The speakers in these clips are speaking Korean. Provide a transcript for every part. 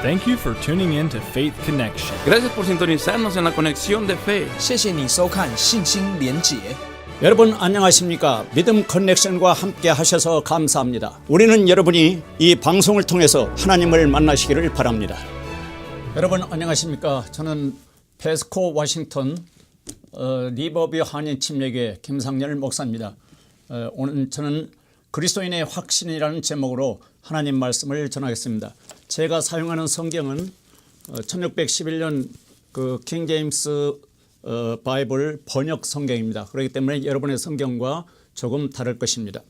Thank you for tuning in to Faith Connection. Gracias por sintonizarnos en la conexión de fe. 谢谢你收看信心连结。 여러분 안녕하십니까? 믿음 커넥션과 함께 하셔서 감사합니다. 우리는 여러분이 이 방송을 통해서 하나님을 만나시기를 바랍니다. 여러분 안녕하십니까? 저는 페스코 워싱턴 리버뷰 한인 침례교회 김상열 목사입니다. 오늘 저는 그리스도인의 확신이라는 제목으로 하나님 말씀을 전하겠습니다. 제가 사용하는 성경은 1611년 그 킹제임스 바이블 번역 성경입니다. 그렇기 때문에 여러분의 성경과 조금 다를 것입니다.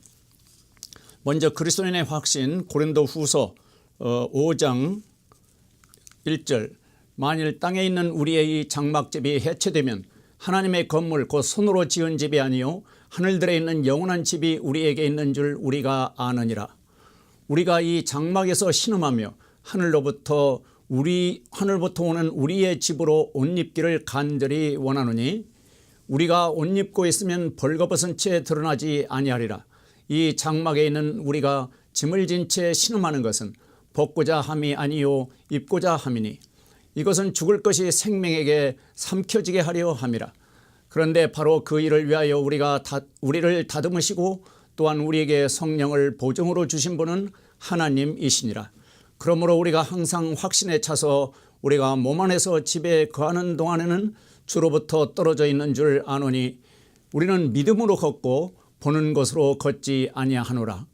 먼저 그리스도인의 확신 고린도후서 5장 1절 만일 땅에 있는 우리의 이 장막집이 해체되면 하나님의 건물 곧 손으로 지은 집이 아니요 하늘들에 있는 영원한 집이 우리에게 있는 줄 우리가 아느니라. 우리가 이 장막에서 신음하며 하늘로부터 오는 우리의 집으로 옷 입기를 간절히 원하노니 우리가 옷 입고 있으면 벌거벗은 채 드러나지 아니하리라. 이 장막에 있는 우리가 짐을 진 채 신음하는 것은 벗고자 함이 아니요 입고자 함이니 이것은 죽을 것이 생명에게 삼켜지게 하려 함이라. 그런데 바로 그 일을 위하여 우리를 다듬으시고 또한 우리에게 성령을 보증으로 주신 분은 하나님이시니라. 그러므로 우리가 항상 확신에 차서 우리가 몸 안에서 집에 거하는 동안에는 주로부터 떨어져 있는 줄 아노니 우리는 믿음으로 걷고 보는 것으로 걷지 아니하노라.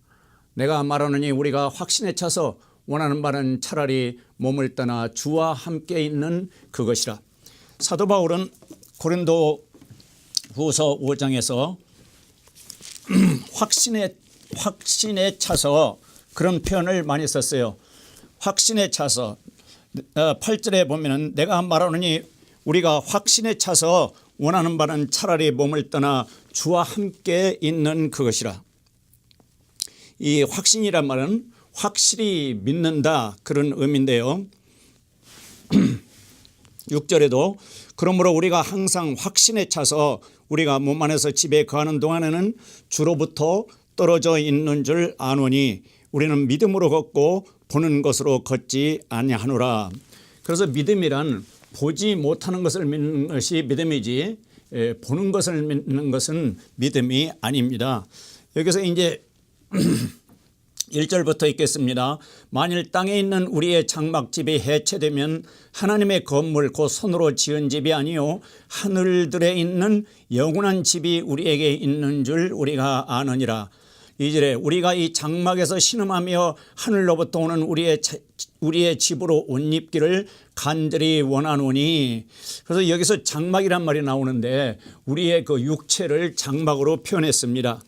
내가 말하노니 우리가 확신에 차서 원하는 바는 차라리 몸을 떠나 주와 함께 있는 그것이라. 사도 바울은 고린도 후서 5장에서 확신에 차서 그런 표현을 많이 썼어요. 확신에 차서 8절에 보면은 내가 말하노니 우리가 확신에 차서 원하는 바는 차라리 몸을 떠나 주와 함께 있는 그것이라. 이 확신이란 말은 확실히 믿는다 그런 의미인데요. 6절에도 그러므로 우리가 항상 확신에 차서 우리가 몸 안에서 집에 거하는 동안에는 주로부터 떨어져 있는 줄 아노니 우리는 믿음으로 걷고 보는 것으로 걷지 아니하노라. 그래서 믿음이란 보지 못하는 것을 믿는 것이 믿음이지 보는 것을 믿는 것은 믿음이 아닙니다. 여기서 이제 1절부터 읽겠습니다. 만일 땅에 있는 우리의 장막집이 해체되면 하나님의 건물 곧 손으로 지은 집이 아니요 하늘들에 있는 영원한 집이 우리에게 있는 줄 우리가 아느니라. 2절에 우리가 이 장막에서 신음하며 하늘로부터 오는 우리의 집으로 옷 입기를 간절히 원하노니. 그래서 여기서 장막이란 말이 나오는데 우리의 그 육체를 장막으로 표현했습니다.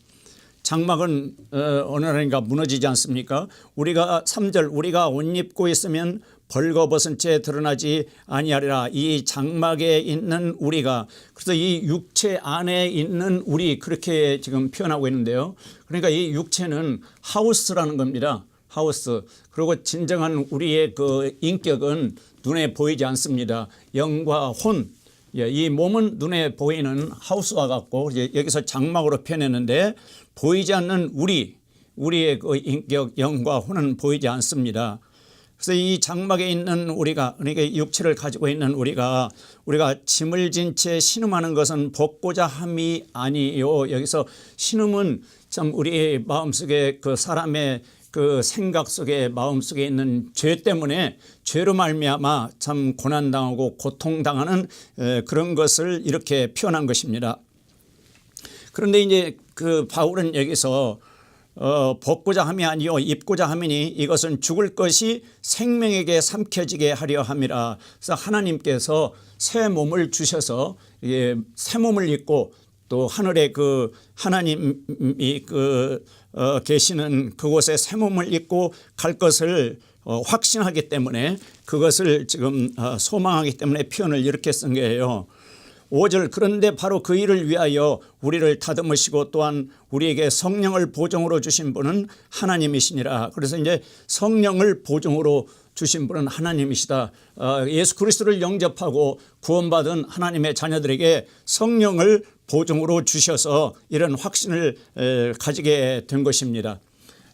장막은 어느 날인가 무너지지 않습니까? 우리가 3절 우리가 옷 입고 있으면 벌거벗은 채 드러나지 아니하리라. 이 장막에 있는 우리가, 그래서 이 육체 안에 있는 우리 그렇게 지금 표현하고 있는데요. 그러니까 이 육체는 하우스라는 겁니다. 하우스. 그리고 진정한 우리의 그 인격은 눈에 보이지 않습니다. 영과 혼. 이 몸은 눈에 보이는 하우스와 같고 여기서 장막으로 표현했는데 보이지 않는 우리의 그 인격, 영과 혼은 보이지 않습니다. 그래서 이 장막에 있는 우리가, 그러니까 육체를 가지고 있는 우리가 짐을 진 채 신음하는 것은 벗고자 함이 아니요. 여기서 신음은 참 우리의 마음속에 그 사람의 그 생각 속에 마음 속에 있는 죄 때문에 죄로 말미암아 참 고난당하고 고통당하는 그런 것을 이렇게 표현한 것입니다. 그런데 이제 그 바울은 여기서 벗고자 함이 아니요 입고자 함이니 이것은 죽을 것이 생명에게 삼켜지게 하려 함이라. 그래서 하나님께서 새 몸을 주셔서 새 몸을 입고 또 하늘에 그 하나님이 계시는 그곳에 새 몸을 입고 갈 것을 확신하기 때문에 그것을 지금 소망하기 때문에 표현을 이렇게 쓴 거예요. 5절 그런데 바로 그 일을 위하여 우리를 다듬으시고 또한 우리에게 성령을 보증으로 주신 분은 하나님이시니라. 그래서 이제 성령을 보증으로 주신 분은 하나님이시다. 예수 그리스도를 영접하고 구원받은 하나님의 자녀들에게 성령을 보증으로 주셔서 이런 확신을 가지게 된 것입니다.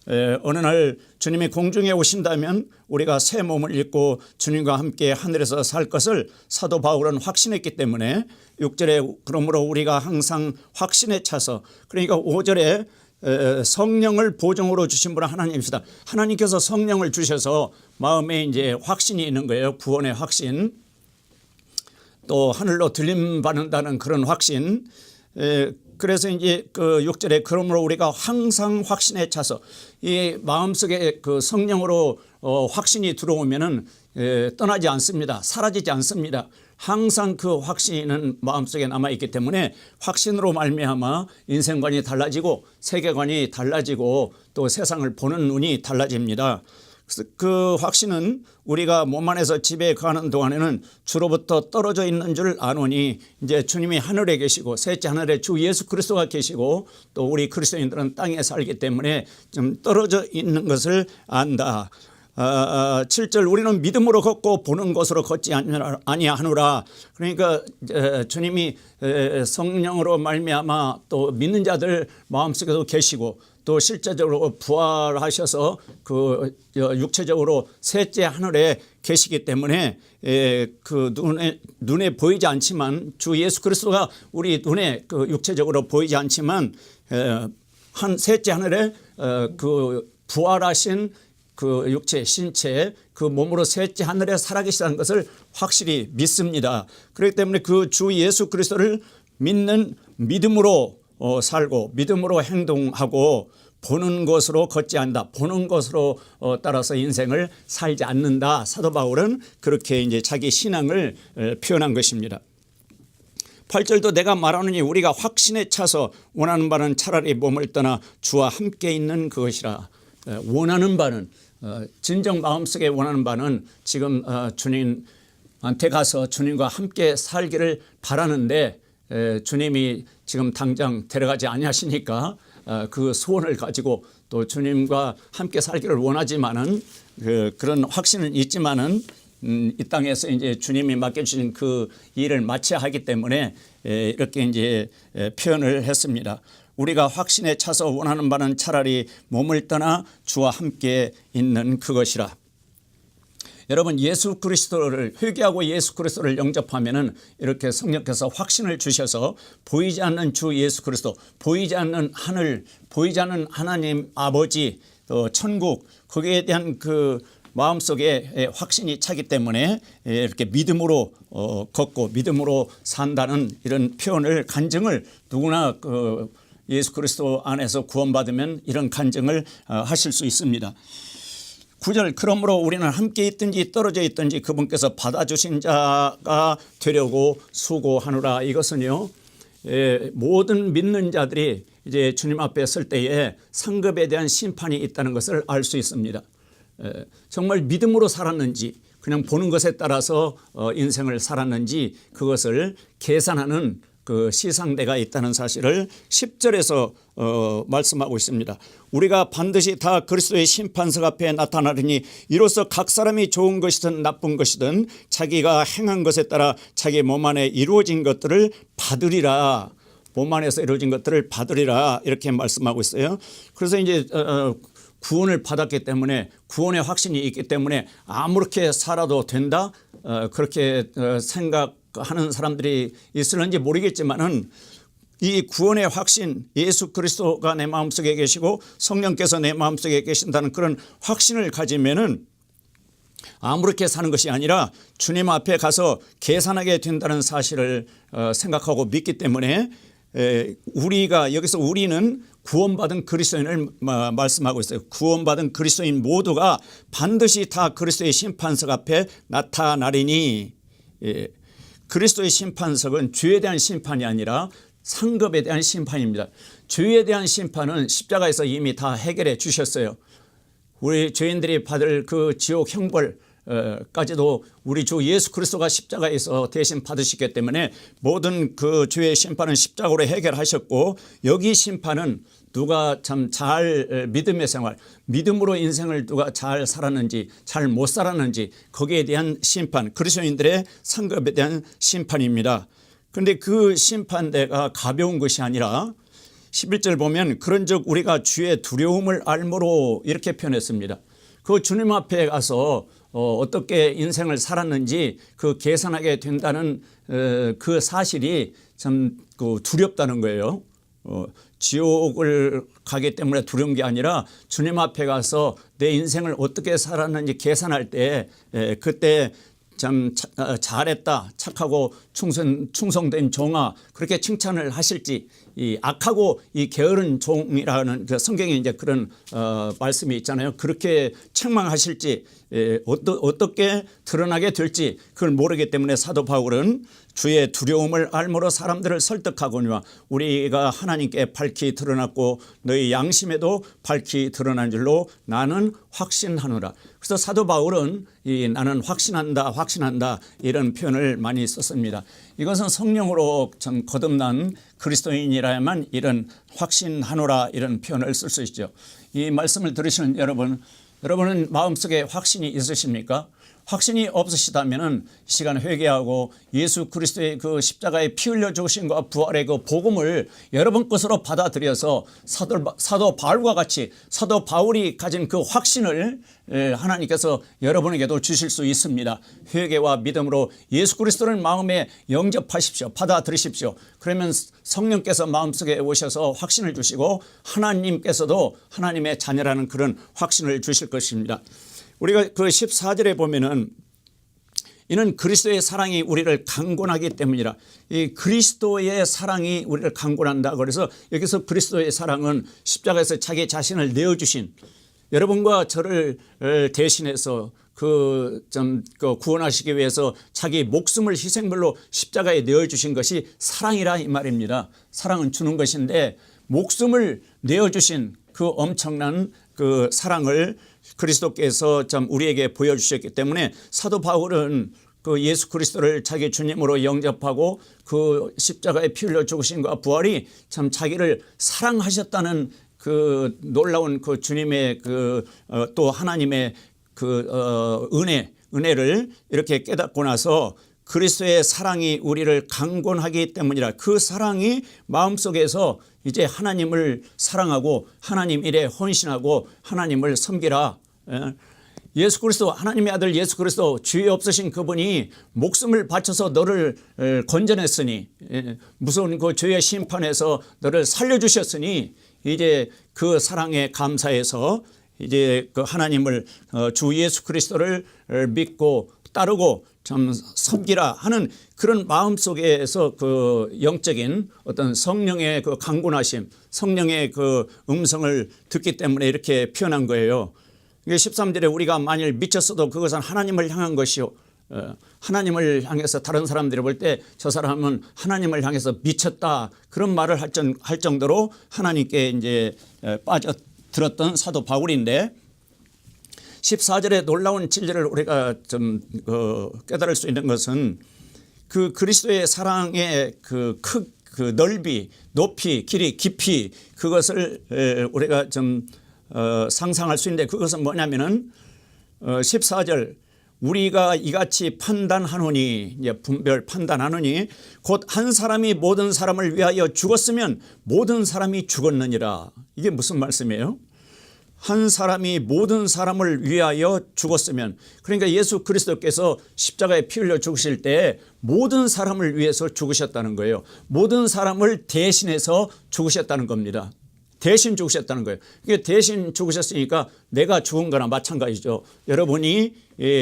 어느 날 주님이 공중에 오신다면 우리가 새 몸을 입고 주님과 함께 하늘에서 살 것을 사도 바울은 확신했기 때문에 6절에 그러므로 우리가 항상 확신에 차서, 그러니까 5절에 성령을 보증으로 주신 분은 하나님이시다. 하나님께서 성령을 주셔서 마음에 이제 확신이 있는 거예요. 구원의 확신. 또 하늘로 들림 받는다는 그런 확신. 그래서 이제 그 6절에 그러므로 우리가 항상 확신에 차서, 이 마음속에 그 성령으로 확신이 들어오면은 떠나지 않습니다. 사라지지 않습니다. 항상 그 확신은 마음속에 남아있기 때문에 확신으로 말미암아 인생관이 달라지고 세계관이 달라지고 또 세상을 보는 눈이 달라집니다. 그 확신은 우리가 몸 안에서 집에 가는 동안에는 주로부터 떨어져 있는 줄 아노니, 이제 주님이 하늘에 계시고 셋째 하늘에 주 예수 그리스도가 계시고 또 우리 그리스도인들은 땅에 살기 때문에 좀 떨어져 있는 것을 안다. 7절 우리는 믿음으로 걷고 보는 것으로 걷지 아니하노라. 그러니까 주님이 성령으로 말미암아 또 믿는 자들 마음속에도 계시고 또 실제적으로 부활하셔서 그 육체적으로 셋째 하늘에 계시기 때문에 그 눈에 보이지 않지만 주 예수 그리스도가 우리 눈에 그 육체적으로 보이지 않지만 한 셋째 하늘에 그 부활하신 그 육체 신체 그 몸으로 셋째 하늘에 살아계시다는 것을 확실히 믿습니다. 그렇기 때문에 그 주 예수 그리스도를 믿는 믿음으로 살고 믿음으로 행동하고 보는 것으로 걷지 않는다. 보는 것으로 따라서 인생을 살지 않는다. 사도 바울은 그렇게 이제 자기 신앙을 표현한 것입니다. 8절도 내가 말하느니 우리가 확신에 차서 원하는 바는 차라리 몸을 떠나 주와 함께 있는 그것이라. 원하는 바는 진정 마음속에 원하는 바는 지금 주님한테 가서 주님과 함께 살기를 바라는데 주님이 지금 당장 데려가지 아니하시니까 그 소원을 가지고 또 주님과 함께 살기를 원하지만은 그런 확신은 있지만은 이 땅에서 이제 주님이 맡겨주신 그 일을 마쳐야 하기 때문에 이렇게 이제 표현을 했습니다. 우리가 확신에 차서 원하는 바는 차라리 몸을 떠나 주와 함께 있는 그것이라. 여러분 예수 그리스도를 회개하고 예수 그리스도를 영접하면은 이렇게 성령께서 확신을 주셔서 보이지 않는 주 예수 그리스도, 보이지 않는 하늘, 보이지 않는 하나님 아버지, 또 천국, 거기에 대한 그 마음속에 확신이 차기 때문에 이렇게 믿음으로 걷고 믿음으로 산다는 이런 표현을 간증을 누구나 그 예수 그리스도 안에서 구원받으면 이런 간증을 하실 수 있습니다. 9절 그러므로 우리는 함께 있든지 떨어져 있든지 그분께서 받아주신 자가 되려고 수고하노라. 이것은요 모든 믿는 자들이 이제 주님 앞에 설 때에 상급에 대한 심판이 있다는 것을 알 수 있습니다. 정말 믿음으로 살았는지 그냥 보는 것에 따라서 인생을 살았는지 그것을 계산하는 그 시상대가 있다는 사실을 10절에서 말씀하고 있습니다. 우리가 반드시 다 그리스도의 심판석 앞에 나타나리니 이로써 각 사람이 좋은 것이든 나쁜 것이든 자기가 행한 것에 따라 자기 몸 안에 이루어진 것들을 받으리라. 몸 안에서 이루어진 것들을 받으리라 이렇게 말씀하고 있어요. 그래서 이제 구원을 받았기 때문에 구원의 확신이 있기 때문에 아무렇게 살아도 된다 그렇게 생각하는 사람들이 있을는지 모르겠지만은 이 구원의 확신 예수 그리스도가 내 마음속에 계시고 성령께서 내 마음속에 계신다는 그런 확신을 가지면은 아무렇게 사는 것이 아니라 주님 앞에 가서 계산하게 된다는 사실을 생각하고 믿기 때문에 우리가 여기서 우리는 구원받은 그리스도인을 말씀하고 있어요. 구원받은 그리스도인 모두가 반드시 다 그리스도의 심판석 앞에 나타나리니 그리스도의 심판석은 죄에 대한 심판이 아니라 상급에 대한 심판입니다. 죄에 대한 심판은 십자가에서 이미 다 해결해 주셨어요. 우리 죄인들이 받을 그 지옥 형벌 까지도 우리 주 예수 그리스도가 십자가에서 대신 받으시기 때문에 모든 그 죄의 심판은 십자가로 해결하셨고 여기 심판은 누가 참 잘 믿음의 생활, 믿음으로 인생을 누가 잘 살았는지 잘 못 살았는지 거기에 대한 심판, 그리스도인들의 상급에 대한 심판입니다. 그런데 그 심판대가 가벼운 것이 아니라 11절 보면 그런즉 우리가 주의 두려움을 알므로 이렇게 표현했습니다. 그 주님 앞에 가서 어떻게 인생을 살았는지 그 계산하게 된다는 그 사실이 참 두렵다는 거예요. 지옥을 가기 때문에 두려운 게 아니라 주님 앞에 가서 내 인생을 어떻게 살았는지 계산할 때 그때 참 잘했다, 착하고 충성된 종아, 그렇게 칭찬을 하실지, 이 악하고 이 게으른 종이라는 성경에 이제 그런 말씀이 있잖아요. 그렇게 책망하실지 어떻게 드러나게 될지 그걸 모르기 때문에 사도 바울은 주의 두려움을 알므로 사람들을 설득하거니와 우리가 하나님께 밝히 드러났고 너희 양심에도 밝히 드러난 줄로 나는 확신하노라. 그래서 사도 바울은 이 나는 확신한다 이런 표현을 많이 썼습니다. 이것은 성령으로 참 거듭난 그리스도인이라야만 이런 확신하노라 이런 표현을 쓸 수 있죠. 이 말씀을 들으시는 여러분은 마음속에 확신이 있으십니까? 확신이 없으시다면 이 시간 회개하고 예수 그리스도의 그 십자가에 피 흘려 죽으신 것 부활의 그 복음을 여러분 것으로 받아들여서 사도 바울과 같이 사도 바울이 가진 그 확신을 하나님께서 여러분에게도 주실 수 있습니다. 회개와 믿음으로 예수 그리스도를 마음에 영접하십시오. 받아들이십시오. 그러면 성령께서 마음속에 오셔서 확신을 주시고 하나님께서도 하나님의 자녀라는 그런 확신을 주실 것입니다. 우리가 그 14절에 보면은 이는 그리스도의 사랑이 우리를 강권하기 때문이라. 이 그리스도의 사랑이 우리를 강권한다. 그래서 여기서 그리스도의 사랑은 십자가에서 자기 자신을 내어주신 여러분과 저를 대신해서 구원하시기 위해서 자기 목숨을 희생물로 십자가에 내어주신 것이 사랑이라 이 말입니다. 사랑은 주는 것인데 목숨을 내어주신 그 엄청난 그 사랑을 그리스도께서 참 우리에게 보여주셨기 때문에 사도 바울은 그 예수 그리스도를 자기 주님으로 영접하고 그 십자가에 피 흘려 죽으신과 부활이 참 자기를 사랑하셨다는 그 놀라운 그 주님의 또 하나님의 은혜를 이렇게 깨닫고 나서 그리스도의 사랑이 우리를 강권하기 때문이라. 그 사랑이 마음속에서 이제 하나님을 사랑하고 하나님 일에 헌신하고 하나님을 섬기라. 예수 그리스도 하나님의 아들 예수 그리스도 죄 없으신 그분이 목숨을 바쳐서 너를 건져냈으니 무서운 그 죄의 심판에서 너를 살려주셨으니 이제 그 사랑에 감사해서 이제 그 하나님을 주 예수 그리스도를 믿고 따르고 참 섬기라 하는 그런 마음 속에서 그 영적인 어떤 성령의 그 강권하심, 성령의 그 음성을 듣기 때문에 이렇게 표현한 거예요. 13절에 우리가 만일 미쳤어도 그것은 하나님을 향한 것이요. 하나님을 향해서 다른 사람들이 볼 때 저 사람은 하나님을 향해서 미쳤다 그런 말을 할 정도로 하나님께 이제 빠져들었던 사도 바울인데 14절의 놀라운 진리를 우리가 좀 깨달을 수 있는 것은 그 그리스도의 사랑의 그 넓이, 높이, 길이, 깊이 그것을 우리가 좀 상상할 수 있는데 그것은 뭐냐면은 14절 우리가 이같이 판단하노니 이제 분별 판단하노니 곧 한 사람이 모든 사람을 위하여 죽었으면 모든 사람이 죽었느니라. 이게 무슨 말씀이에요? 한 사람이 모든 사람을 위하여 죽었으면 그러니까 예수 그리스도께서 십자가에 피 흘려 죽으실 때 모든 사람을 위해서 죽으셨다는 거예요. 모든 사람을 대신해서 죽으셨다는 겁니다. 대신 죽으셨다는 거예요. 이게 대신 죽으셨으니까 내가 죽은 거나 마찬가지죠. 여러분이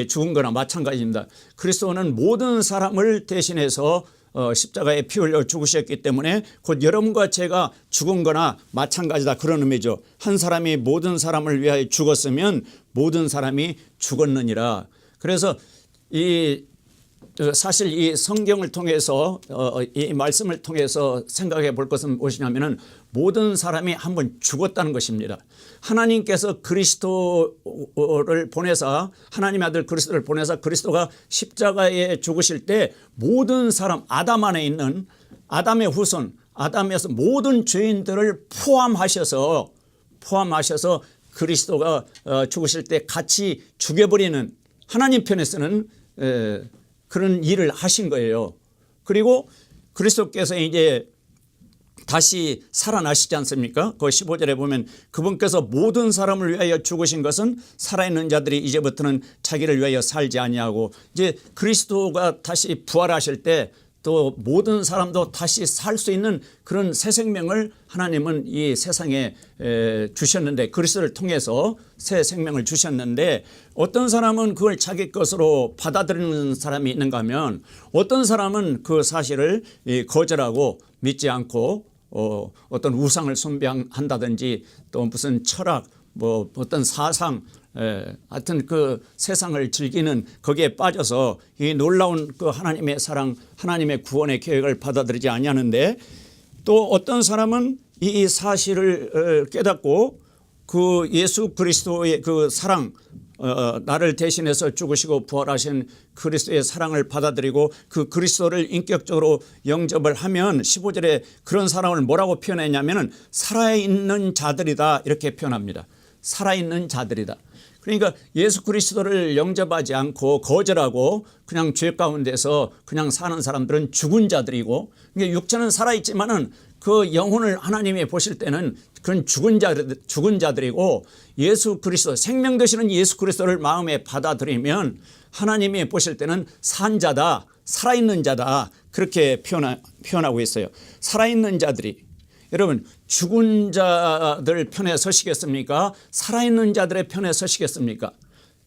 죽은 거나 마찬가지입니다. 그리스도는 모든 사람을 대신해서 십자가에 피 흘려 죽으셨기 때문에 곧 여러분과 제가 죽은 거나 마찬가지다 그런 의미죠. 한 사람이 모든 사람을 위하여 죽었으면 모든 사람이 죽었느니라. 그래서 사실 이 성경을 통해서 이 말씀을 통해서 생각해 볼 것은 무엇이냐면은 모든 사람이 한번 죽었다는 것입니다. 하나님께서 그리스도를 보내사 하나님의 아들 그리스도를 보내사 그리스도가 십자가에 죽으실 때 모든 사람 아담 안에 있는 아담의 후손 아담에서 모든 죄인들을 포함하셔서 그리스도가 죽으실 때 같이 죽여버리는 하나님 편에서는 그런 일을 하신 거예요. 그리고 그리스도께서 이제 다시 살아나시지 않습니까? 그 15절에 보면 그분께서 모든 사람을 위하여 죽으신 것은 살아있는 자들이 이제부터는 자기를 위하여 살지 아니하고, 이제 그리스도가 다시 부활하실 때 또 모든 사람도 다시 살 수 있는 그런 새 생명을 하나님은 이 세상에 주셨는데, 그리스도를 통해서 새 생명을 주셨는데, 어떤 사람은 그걸 자기 것으로 받아들이는 사람이 있는가 하면, 어떤 사람은 그 사실을 거절하고 믿지 않고 어떤 우상을 숭배한다든지 또 무슨 철학, 뭐 어떤 사상, 하여튼 그 세상을 즐기는 거기에 빠져서 이 놀라운 그 하나님의 사랑, 하나님의 구원의 계획을 받아들이지 아니하는데, 또 어떤 사람은 이 사실을 깨닫고 그 예수 그리스도의 그 사랑, 나를 대신해서 죽으시고 부활하신 그리스도의 사랑을 받아들이고 그 그리스도를 인격적으로 영접을 하면, 15절에 그런 사람을 뭐라고 표현했냐면은 살아있는 자들이다, 이렇게 표현합니다. 살아있는 자들이다. 그러니까 예수 그리스도를 영접하지 않고 거절하고 그냥 죄 가운데서 그냥 사는 사람들은 죽은 자들이고, 그러니까 육체는 살아있지만은 그 영혼을 하나님이 보실 때는 그런 죽은 자들이고, 예수 그리스도, 생명 되시는 예수 그리스도를 마음에 받아들이면 하나님이 보실 때는 산 자다, 살아있는 자다, 그렇게 표현하고 있어요. 살아있는 자들이. 여러분, 죽은 자들 편에 서시겠습니까? 살아있는 자들의 편에 서시겠습니까?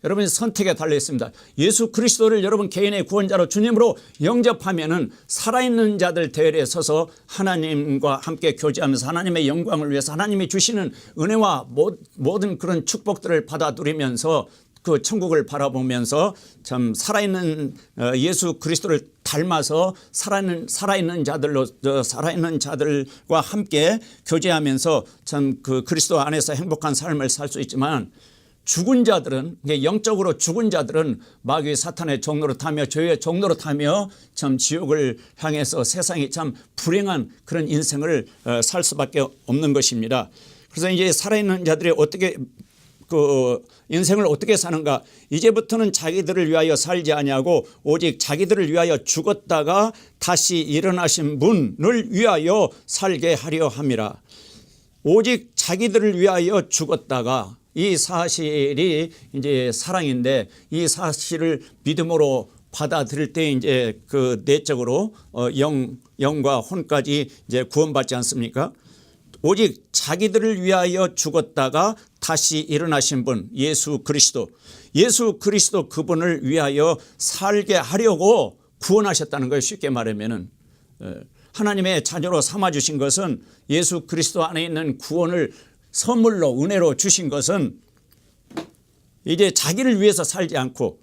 여러분의 선택에 달려 있습니다. 예수 그리스도를 여러분 개인의 구원자로 주님으로 영접하면은 살아있는 자들 대열에 서서 하나님과 함께 교제하면서 하나님의 영광을 위해서 하나님이 주시는 은혜와 모든 그런 축복들을 받아 누리면서 그 천국을 바라보면서 참 살아있는 예수 그리스도를 닮아서 살아있는 자들과 함께 교제하면서 참 그 그리스도 안에서 행복한 삶을 살 수 있지만, 죽은 자들은, 영적으로 죽은 자들은 마귀 사탄의 종로로 타며 죄의 종로로 타며 참 지옥을 향해서 세상이 참 불행한 그런 인생을 살 수밖에 없는 것입니다. 그래서 이제 살아있는 자들이 어떻게 그 인생을 어떻게 사는가? 이제부터는 자기들을 위하여 살지 아니하고 오직 자기들을 위하여 죽었다가 다시 일어나신 분을 위하여 살게 하려 함이라. 오직 자기들을 위하여 죽었다가, 이 사실이 이제 사랑인데, 이 사실을 믿음으로 받아들일 때 이제 그 내적으로 영과 혼까지 이제 구원받지 않습니까? 오직 자기들을 위하여 죽었다가 다시 일어나신 분, 예수 그리스도 그분을 위하여 살게 하려고 구원하셨다는 거예요. 쉽게 말하면은 하나님의 자녀로 삼아주신 것은, 예수 그리스도 안에 있는 구원을 선물로 은혜로 주신 것은 이제 자기를 위해서 살지 않고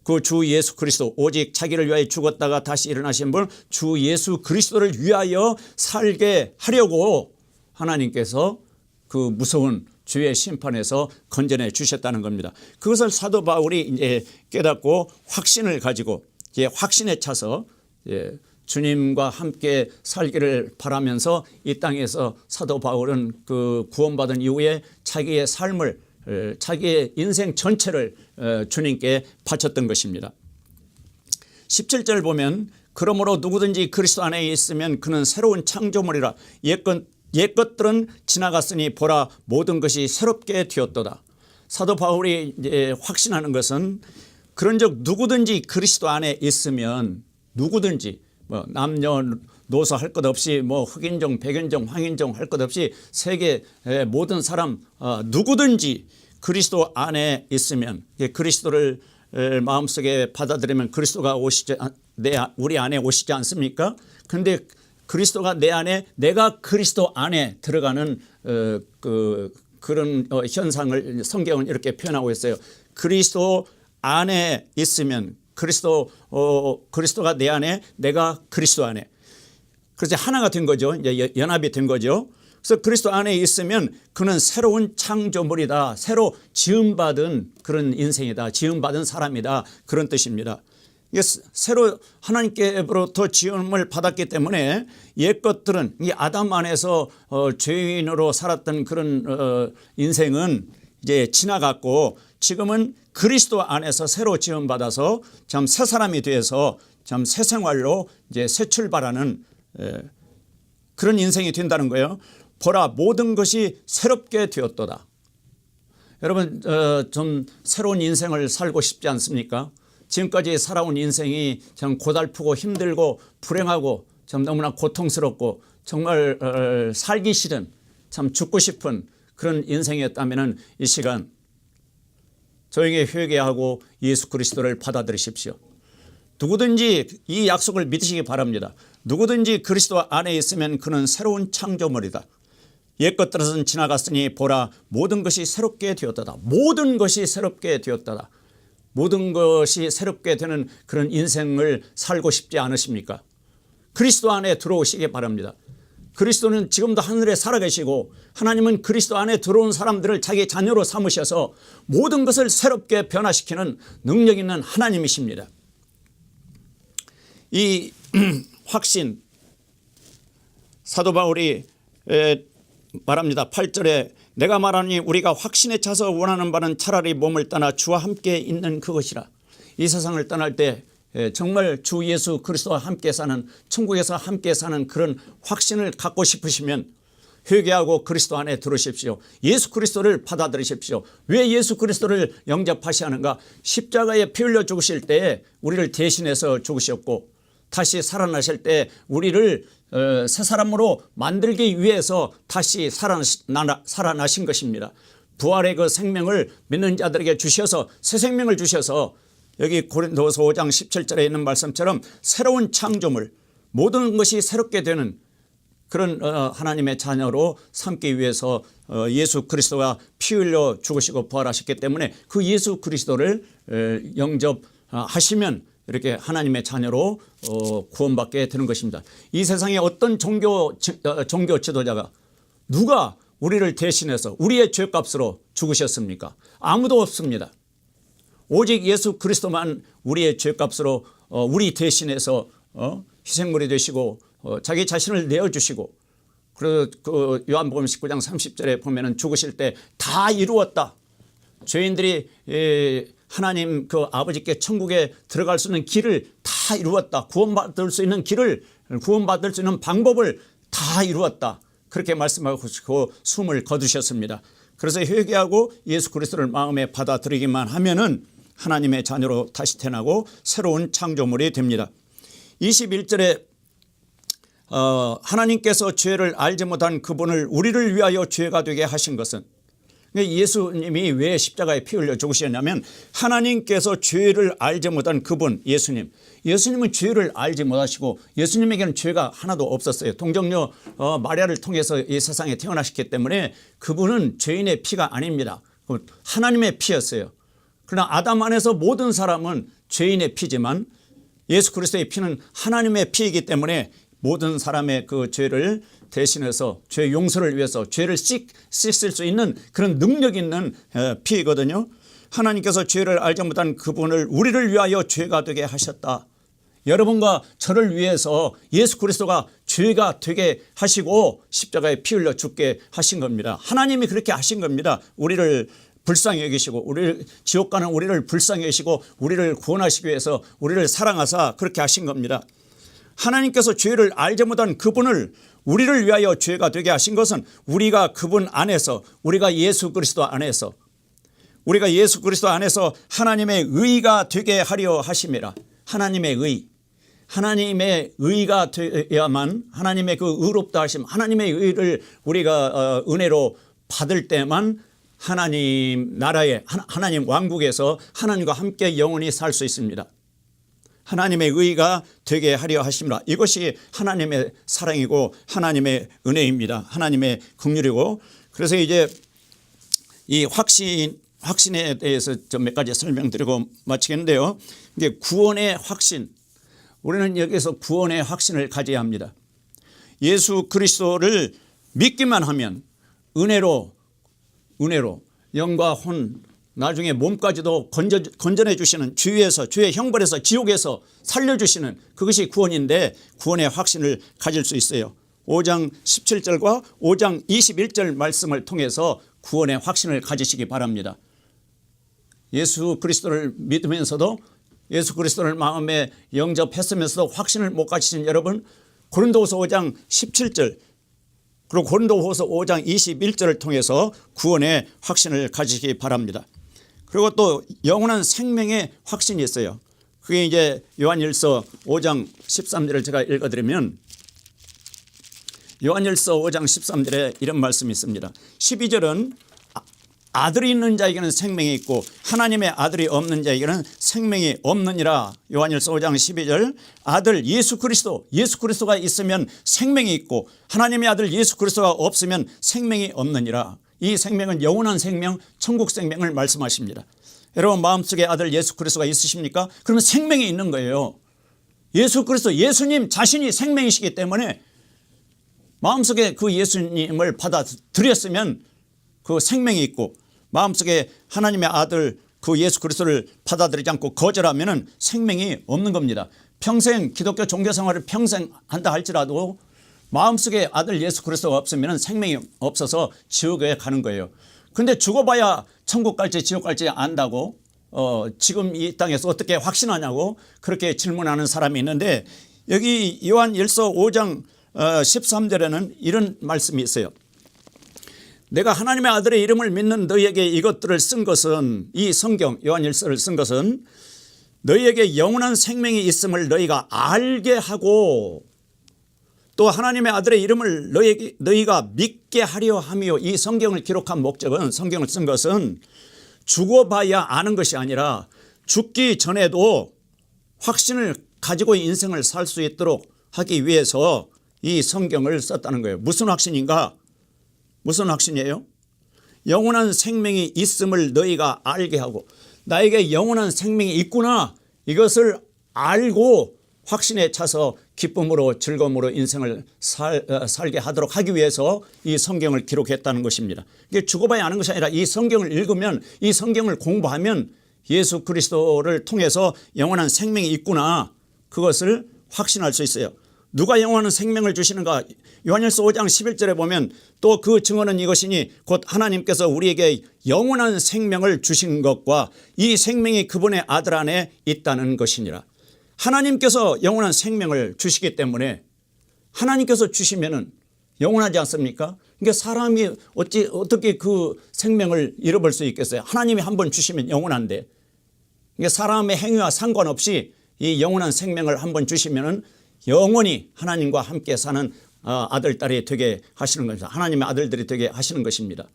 그 주 예수 그리스도, 오직 자기를 위하여 죽었다가 다시 일어나신 분 주 예수 그리스도를 위하여 살게 하려고 하나님께서 그 무서운 주의 심판에서 건져내 주셨다는 겁니다. 그것을 사도 바울이 이제 깨닫고 확신을 가지고 이제 확신에 차서 주님과 함께 살기를 바라면서 이 땅에서 사도 바울은 그 구원받은 이후에 자기의 삶을, 자기의 인생 전체를 주님께 바쳤던 것입니다. 17절 보면, 그러므로 누구든지 그리스도 안에 있으면 그는 새로운 창조물이라. 옛것들은 지나갔으니 보라 모든 것이 새롭게 되었도다. 사도 바울이 이제 확신하는 것은, 그런즉 누구든지 그리스도 안에 있으면, 누구든지 뭐 남녀노소 할 것 없이, 뭐 흑인종, 백인종, 황인종 할 것 없이 세계 모든 사람 누구든지 그리스도 안에 있으면, 그리스도를 마음속에 받아들이면 그리스도가 우리 안에 오시지 않습니까? 그런데 그리스도가 내 안에, 내가 그리스도 안에 들어가는 그런 현상을 성경은 이렇게 표현하고 있어요. 그리스도 안에 있으면, 그리스도가 내 안에, 내가 그리스도 안에. 그래서 하나가 된 거죠. 이제 연합이 된 거죠. 그래서 그리스도 안에 있으면 그는 새로운 창조물이다. 새로 지음받은 그런 인생이다. 지음받은 사람이다. 그런 뜻입니다. 새로 하나님께로부터 지음을 받았기 때문에 옛것들은, 이 아담 안에서 죄인으로 살았던 그런 인생은 이제 지나갔고, 지금은 그리스도 안에서 새로 지음받아서 참 새 사람이 되어서 참 새 생활로 이제 새 출발하는 그런 인생이 된다는 거예요. 보라 모든 것이 새롭게 되었도다. 여러분 좀 새로운 인생을 살고 싶지 않습니까? 지금까지 살아온 인생이 참 고달프고 힘들고 불행하고 참 너무나 고통스럽고 정말 살기 싫은 참 죽고 싶은 그런 인생이었다면 이 시간 조용히 회개하고 예수 그리스도를 받아들이십시오. 누구든지 이 약속을 믿으시기 바랍니다. 누구든지 그리스도 안에 있으면 그는 새로운 창조물이다. 옛 것들은 지나갔으니 보라 모든 것이 새롭게 되었다. 모든 것이 새롭게 되었다. 모든 것이 새롭게 되는 그런 인생을 살고 싶지 않으십니까? 그리스도 안에 들어오시기 바랍니다. 그리스도는 지금도 하늘에 살아계시고 하나님은 그리스도 안에 들어온 사람들을 자기 자녀로 삼으셔서 모든 것을 새롭게 변화시키는 능력 있는 하나님이십니다. 이 확신 사도 바울이 말합니다. 8절에 내가 말하니 우리가 확신에 차서 원하는 바는 차라리 몸을 떠나 주와 함께 있는 그것이라. 이 세상을 떠날 때 정말 주 예수 그리스도와 함께 사는 천국에서 함께 사는 그런 확신을 갖고 싶으시면 회개하고 그리스도 안에 들어오십시오. 예수 그리스도를 받아들이십시오. 왜 예수 그리스도를 영접하셔야 하는가? 십자가에 피 흘려 죽으실 때에 우리를 대신해서 죽으셨고 다시 살아나실 때 우리를 새 사람으로 만들기 위해서 다시 살아나신 것입니다. 부활의 그 생명을 믿는 자들에게 주셔서 새 생명을 주셔서 여기 고린도서 5장 17절에 있는 말씀처럼 새로운 창조물 모든 것이 새롭게 되는 그런 하나님의 자녀로 삼기 위해서 예수 그리스도가 피 흘려 죽으시고 부활하셨기 때문에 그 예수 그리스도를 영접하시면 이렇게 하나님의 자녀로 구원받게 되는 것입니다. 이 세상에 어떤 종교 지도자가 누가 우리를 대신해서 우리의 죄값으로 죽으셨습니까? 아무도 없습니다. 오직 예수 그리스도만 우리의 죄값으로 우리 대신해서 희생물이 되시고 자기 자신을 내어주시고 그리고 그 요한복음 19장 30절에 보면은 죽으실 때 다 이루었다. 죄인들이 하나님 그 아버지께 천국에 들어갈 수 있는 길을 다 이루었다. 구원받을 수 있는 길을 구원받을 수 있는 방법을 다 이루었다. 그렇게 말씀하고 숨을 거두셨습니다. 그래서 회개하고 예수 그리스도를 마음에 받아들이기만 하면은 하나님의 자녀로 다시 태어나고 새로운 창조물이 됩니다. 21절에 하나님께서 죄를 알지 못한 그분을 우리를 위하여 죄가 되게 하신 것은 예수님이 왜 십자가에 피 흘려 죽으셨냐면 하나님께서 죄를 알지 못한 그분 예수님은 죄를 알지 못하시고 예수님에게는 죄가 하나도 없었어요. 동정녀 마리아를 통해서 이 세상에 태어나셨기 때문에 그분은 죄인의 피가 아닙니다. 하나님의 피였어요. 그러나 아담 안에서 모든 사람은 죄인의 피지만 예수 그리스도의 피는 하나님의 피이기 때문에 모든 사람의 그 죄를 대신해서 죄 용서를 위해서 죄를 씻을 수 있는 그런 능력 있는 피이거든요. 하나님께서 죄를 알지 못한 그분을 우리를 위하여 죄가 되게 하셨다. 여러분과 저를 위해서 예수 그리스도가 죄가 되게 하시고 십자가에 피 흘려 죽게 하신 겁니다. 하나님이 그렇게 하신 겁니다. 우리를 불쌍히 여기시고 우리를 지옥 가는 우리를 불쌍히 여기시고 우리를 구원하시기 위해서 우리를 사랑하사 그렇게 하신 겁니다. 하나님께서 죄를 알지 못한 그분을 우리를 위하여 죄가 되게 하신 것은 우리가 그분 안에서 우리가 예수 그리스도 안에서 하나님의 의가 되게 하려 하심이라. 하나님의 의가 되어야만 하나님의 그 의롭다 하심 하나님의 의를 우리가 은혜로 받을 때만 하나님 나라에 하나님 왕국에서 하나님과 함께 영원히 살 수 있습니다. 하나님의 의가 되게 하려 하심이라. 이것이 하나님의 사랑이고 하나님의 은혜입니다. 하나님의 긍휼이고. 그래서 이제 이 확신에 대해서 좀 몇 가지 설명드리고 마치겠는데요. 이게 구원의 확신. 우리는 여기서 구원의 확신을 가져야 합니다. 예수 그리스도를 믿기만 하면 은혜로 영과 혼 나중에 몸까지도 건져내 주시는 주위에서 주의 형벌에서 지옥에서 살려주시는 그것이 구원인데 구원의 확신을 가질 수 있어요. 5장 17절과 5장 21절 말씀을 통해서 구원의 확신을 가지시기 바랍니다. 예수 그리스도를 믿으면서도 예수 그리스도를 마음에 영접했으면서도 확신을 못 가지신 여러분 고린도후서 5장 17절 그리고 고린도후서 5장 21절을 통해서 구원의 확신을 가지시기 바랍니다. 그리고 또 영원한 생명의 확신이 있어요. 그게 이제 요한일서 5장 13절을 제가 읽어드리면 요한일서 5장 13절에 이런 말씀이 있습니다. 12절은 아들이 있는 자에게는 생명이 있고 하나님의 아들이 없는 자에게는 생명이 없느니라. 요한일서 5장 12절 아들 예수 그리스도가 있으면 생명이 있고 하나님의 아들 예수 그리스도가 없으면 생명이 없느니라. 이 생명은 영원한 생명, 천국 생명을 말씀하십니다. 여러분 마음속에 아들 예수 그리스도가 있으십니까? 그러면 생명이 있는 거예요. 예수 그리스도 예수님 자신이 생명이시기 때문에 마음속에 그 예수님을 받아들였으면 그 생명이 있고 마음속에 하나님의 아들 그 예수 그리스도를 받아들이지 않고 거절하면 생명이 없는 겁니다. 평생 기독교 종교 생활을 평생 한다 할지라도 마음속에 아들 예수 그리스도가 없으면 생명이 없어서 지옥에 가는 거예요. 그런데 죽어봐야 천국 갈지 지옥 갈지 안다고 지금 이 땅에서 어떻게 확신하냐고 그렇게 질문하는 사람이 있는데 여기 요한일서 5장 13절에는 이런 말씀이 있어요. 내가 하나님의 아들의 이름을 믿는 너희에게 이것들을 쓴 것은 이 성경 요한일서를 쓴 것은 너희에게 영원한 생명이 있음을 너희가 알게 하고 또 하나님의 아들의 이름을 너희가 믿게 하려 함이요. 이 성경을 기록한 목적은 성경을 쓴 것은 죽어봐야 아는 것이 아니라 죽기 전에도 확신을 가지고 인생을 살 수 있도록 하기 위해서 이 성경을 썼다는 거예요. 무슨 확신인가? 무슨 확신이에요? 영원한 생명이 있음을 너희가 알게 하고 나에게 영원한 생명이 있구나 이것을 알고 확신에 차서 기쁨으로 즐거움으로 인생을 살게 하도록 하기 위해서 이 성경을 기록했다는 것입니다. 이게 죽어봐야 아는 것이 아니라 이 성경을 읽으면 이 성경을 공부하면 예수 그리스도를 통해서 영원한 생명이 있구나 그것을 확신할 수 있어요. 누가 영원한 생명을 주시는가? 요한일서 5장 11절에 보면 또 그 증언은 이것이니 곧 하나님께서 우리에게 영원한 생명을 주신 것과 이 생명이 그분의 아들 안에 있다는 것이니라. 하나님께서 영원한 생명을 주시기 때문에 하나님께서 주시면은 영원하지 않습니까? 그러니까 사람이 어떻게 그 생명을 잃어버릴 수 있겠어요? 하나님이 한번 주시면 영원한데 그러니까 사람의 행위와 상관없이 이 영원한 생명을 한번 주시면은 영원히 하나님과 함께 사는 아들, 딸이 되게 하시는 겁니다. 하나님의 아들들이 되게 하시는 것입니다.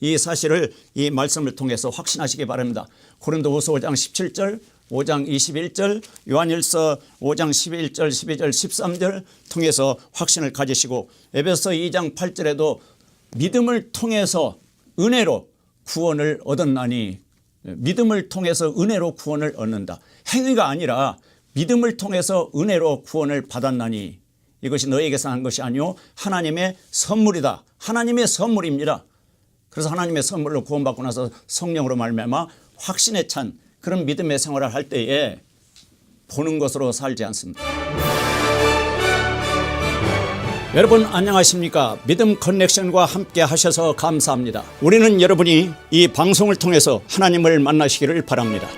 이 사실을 이 말씀을 통해서 확신하시기 바랍니다. 고린도후서 5장 17절, 5장 21절, 요한일서 5장 11절, 12절, 13절 통해서 확신을 가지시고 에베소 2장 8절에도 믿음을 통해서 은혜로 구원을 얻었나니 믿음을 통해서 은혜로 구원을 얻는다. 행위가 아니라 믿음을 통해서 은혜로 구원을 받았나니 이것이 너에게서 한 것이 아니오 하나님의 선물이다. 하나님의 선물입니다. 그래서 하나님의 선물로 구원받고 나서 성령으로 말미암아 확신에 찬 그런 믿음의 생활을 할 때에 보는 것으로 살지 않습니다. 여러분 안녕하십니까? 믿음 커넥션과 함께 하셔서 감사합니다. 우리는 여러분이 이 방송을 통해서 하나님을 만나시기를 바랍니다.